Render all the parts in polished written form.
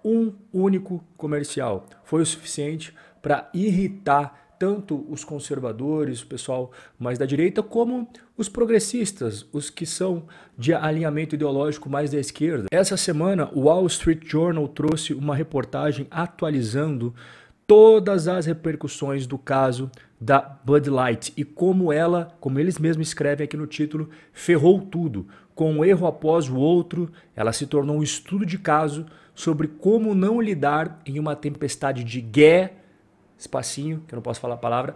um único comercial foi o suficiente para irritar tanto os conservadores, o pessoal mais da direita, como os progressistas, os que são de alinhamento ideológico mais da esquerda. Essa semana, o Wall Street Journal trouxe uma reportagem atualizando todas as repercussões do caso da Bud Light e como ela, como eles mesmos escrevem aqui no título, ferrou tudo. Com um erro após o outro, ela se tornou um estudo de caso sobre como não lidar em uma tempestade de espacinho, que eu não posso falar a palavra,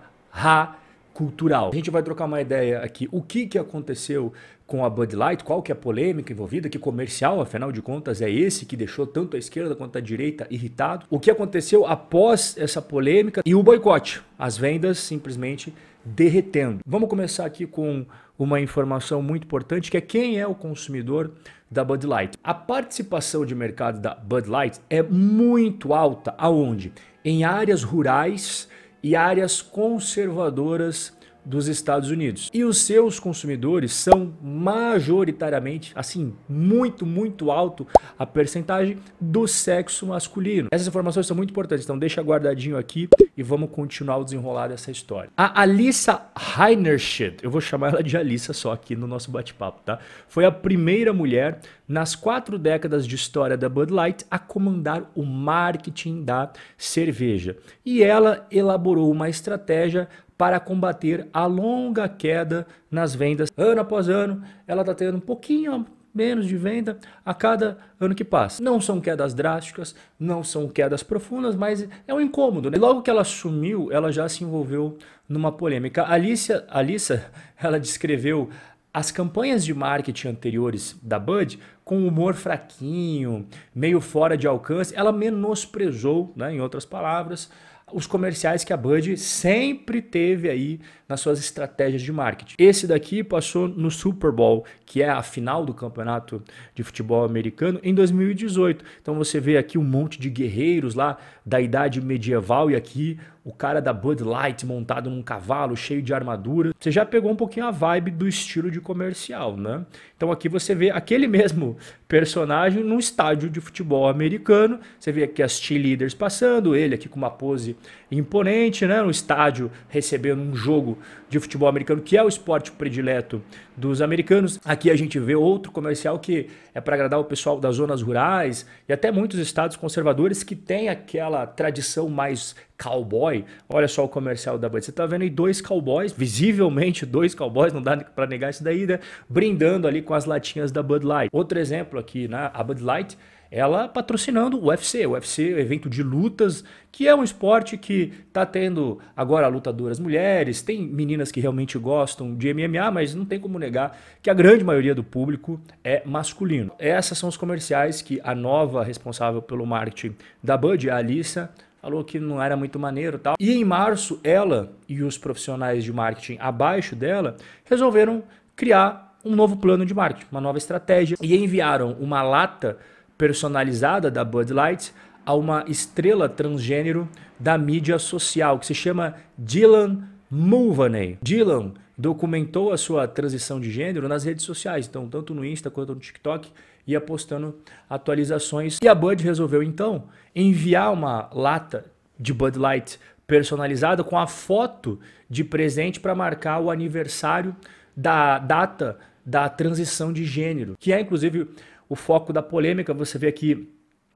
cultural. A gente vai trocar uma ideia aqui. O que aconteceu com a Bud Light? Qual que é a polêmica envolvida? Que comercial, afinal de contas, é esse que deixou tanto a esquerda quanto a direita irritado? O que aconteceu após essa polêmica e o boicote? As vendas simplesmente derretendo. Vamos começar aqui com uma informação muito importante, que é quem é o consumidor da Bud Light. A participação de mercado da Bud Light é muito alta. Aonde? Em áreas rurais e áreas conservadoras dos Estados Unidos. E os seus consumidores são majoritariamente, assim, muito alto a percentagem do sexo masculino. Essas informações são muito importantes, então deixa guardadinho aqui e vamos continuar o desenrolar dessa história. A Alissa Heinerscheid, eu vou chamar ela de Alissa só aqui no nosso bate-papo, tá? Foi a primeira mulher nas 4 décadas de história da Bud Light a comandar o marketing da cerveja. E ela elaborou uma estratégia para combater a longa queda nas vendas. Ano após ano, ela está tendo um pouquinho menos de venda a cada ano que passa. Não são quedas drásticas, não são quedas profundas, mas é um incômodo, né? Logo que ela assumiu, ela já se envolveu numa polêmica. A Alissa, ela descreveu as campanhas de marketing anteriores da Bud com humor fraquinho, meio fora de alcance. Ela menosprezou, né, em outras palavras, os comerciais que a Bud sempre teve aí nas suas estratégias de marketing. Esse daqui passou no Super Bowl, que é a final do campeonato de futebol americano, em 2018. Então você vê aqui um monte de guerreiros lá da idade medieval e aqui o cara da Bud Light montado num cavalo cheio de armadura. Você já pegou um pouquinho a vibe do estilo de comercial, né? Então aqui você vê aquele mesmo personagem num estádio de futebol americano. Você vê aqui as cheerleaders passando, ele aqui com uma pose imponente, né? No estádio recebendo um jogo de futebol americano, que é o esporte predileto dos americanos. Aqui a gente vê outro comercial que é para agradar o pessoal das zonas rurais e até muitos estados conservadores que tem aquela tradição mais cowboy. Olha só o comercial da Bud. Você tá vendo aí 2 cowboys, visivelmente 2 cowboys, não dá para negar isso daí, né? Brindando ali com as latinhas da Bud Light. Outro exemplo aqui, né? A Bud Light, ela patrocinando o UFC. O UFC é um evento de lutas, que é um esporte que tá tendo agora lutadoras mulheres, tem meninas que realmente gostam de MMA, mas não tem como negar que a grande maioria do público é masculino. Essas são os comerciais que a nova responsável pelo marketing da Bud, a Alissa, falou que não era muito maneiro e tal. E em março, ela e os profissionais de marketing abaixo dela resolveram criar um novo plano de marketing, uma nova estratégia, e enviaram uma lata personalizada da Bud Light a uma estrela transgênero da mídia social, que se chama Dylan Mulvaney. Dylan documentou a sua transição de gênero nas redes sociais, então tanto no Insta quanto no TikTok, ia postando atualizações. E a Bud resolveu então enviar uma lata de Bud Light personalizada com a foto de presente para marcar o aniversário da data da transição de gênero, que é inclusive o foco da polêmica. Você vê aqui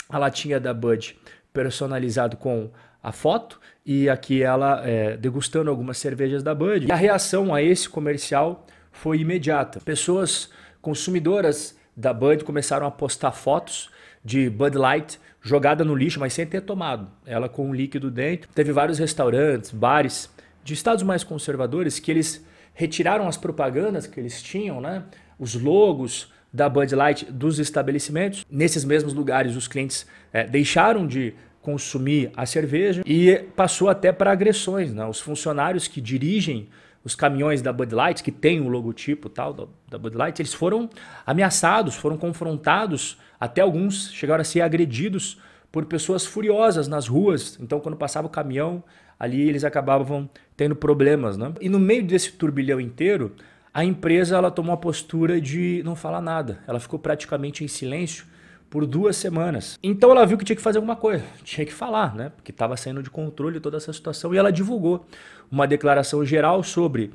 a latinha da Bud personalizado com a foto e aqui ela degustando algumas cervejas da Bud. E a reação a esse comercial foi imediata. Pessoas consumidoras da Bud começaram a postar fotos de Bud Light jogada no lixo, mas sem ter tomado. Ela com um líquido dentro. Teve vários restaurantes, bares de estados mais conservadores que eles retiraram as propagandas que eles tinham, né? Os logos da Bud Light dos estabelecimentos. Nesses mesmos lugares os clientes deixaram de consumir a cerveja e passou até para agressões, né? Os funcionários que dirigem os caminhões da Bud Light, que tem o logotipo tal da Bud Light, eles foram ameaçados, foram confrontados, até alguns chegaram a ser agredidos por pessoas furiosas nas ruas. Então quando passava o caminhão, ali eles acabavam tendo problemas, né? E no meio desse turbilhão inteiro, a empresa ela tomou a postura de não falar nada. Ela ficou praticamente em silêncio, por 2 semanas. Então ela viu que tinha que fazer alguma coisa, tinha que falar, né? Porque estava saindo de controle toda essa situação, e ela divulgou uma declaração geral sobre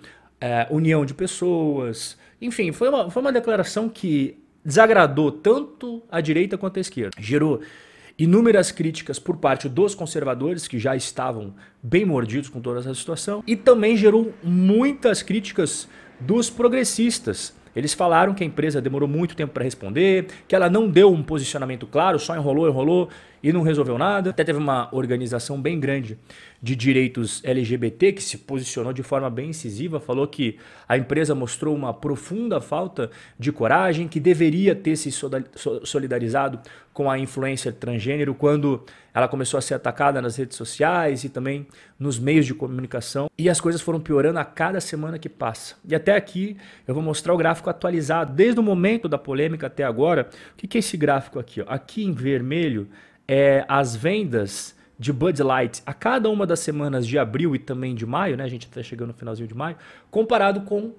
união de pessoas. Enfim, foi uma declaração que desagradou tanto a direita quanto a esquerda. Gerou inúmeras críticas por parte dos conservadores, que já estavam bem mordidos com toda essa situação, e também gerou muitas críticas dos progressistas. Eles falaram que a empresa demorou muito tempo para responder, que ela não deu um posicionamento claro, só enrolou e não resolveu nada. Até teve uma organização bem grande de direitos LGBT que se posicionou de forma bem incisiva, falou que a empresa mostrou uma profunda falta de coragem, que deveria ter se solidarizado com a influencer transgênero quando ela começou a ser atacada nas redes sociais e também nos meios de comunicação. E as coisas foram piorando a cada semana que passa. E até aqui eu vou mostrar o gráfico atualizado, desde o momento da polêmica até agora. O que é esse gráfico aqui? Aqui em vermelho é as vendas de Bud Light a cada uma das semanas de abril e também de maio, né? A gente está chegando no finalzinho de maio, comparado com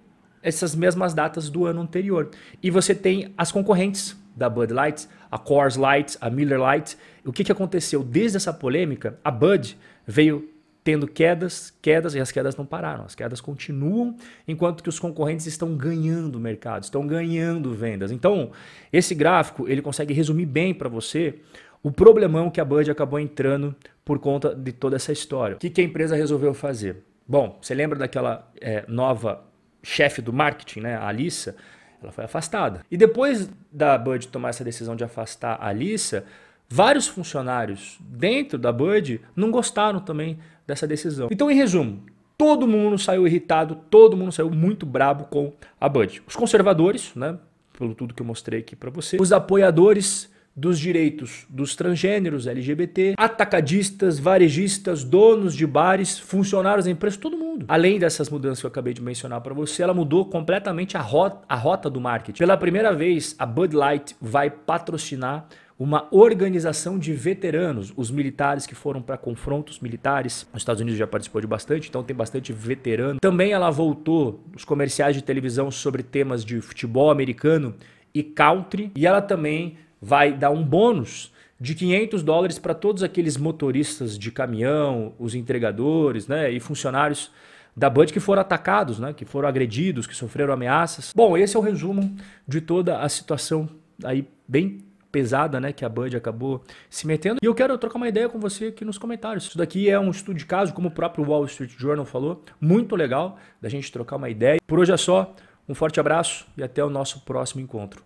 essas mesmas datas do ano anterior. E você tem as concorrentes da Bud Light, a Coors Light, a Miller Lite. O que aconteceu? Desde essa polêmica, a Bud veio tendo quedas e as quedas não pararam. As quedas continuam, enquanto que os concorrentes estão ganhando mercado, estão ganhando vendas. Então, esse gráfico ele consegue resumir bem para você o problemão que a Bud acabou entrando por conta de toda essa história. O que a empresa resolveu fazer? Bom, você lembra daquela nova chefe do marketing, né, a Alissa? Ela foi afastada. E depois da Bud tomar essa decisão de afastar a Alissa, vários funcionários dentro da Bud não gostaram também dessa decisão. Então, em resumo, todo mundo saiu irritado, todo mundo saiu muito brabo com a Bud. Os conservadores, né, pelo tudo que eu mostrei aqui para você, os apoiadores dos direitos dos transgêneros, LGBT, atacadistas, varejistas, donos de bares, funcionários da empresa, todo mundo. Além dessas mudanças que eu acabei de mencionar para você, ela mudou completamente a rota do marketing. Pela primeira vez, a Bud Light vai patrocinar uma organização de veteranos, os militares que foram para confrontos militares. Os Estados Unidos já participou de bastante, então tem bastante veterano. Também ela voltou os comerciais de televisão sobre temas de futebol americano e country, e ela também vai dar um bônus de $500 para todos aqueles motoristas de caminhão, os entregadores, né, e funcionários da Bud que foram atacados, né, que foram agredidos, que sofreram ameaças. Bom, esse é o resumo de toda a situação aí bem pesada, né, que a Bud acabou se metendo. E eu quero trocar uma ideia com você aqui nos comentários. Isso daqui é um estudo de caso, como o próprio Wall Street Journal falou, muito legal da gente trocar uma ideia. Por hoje é só, um forte abraço e até o nosso próximo encontro.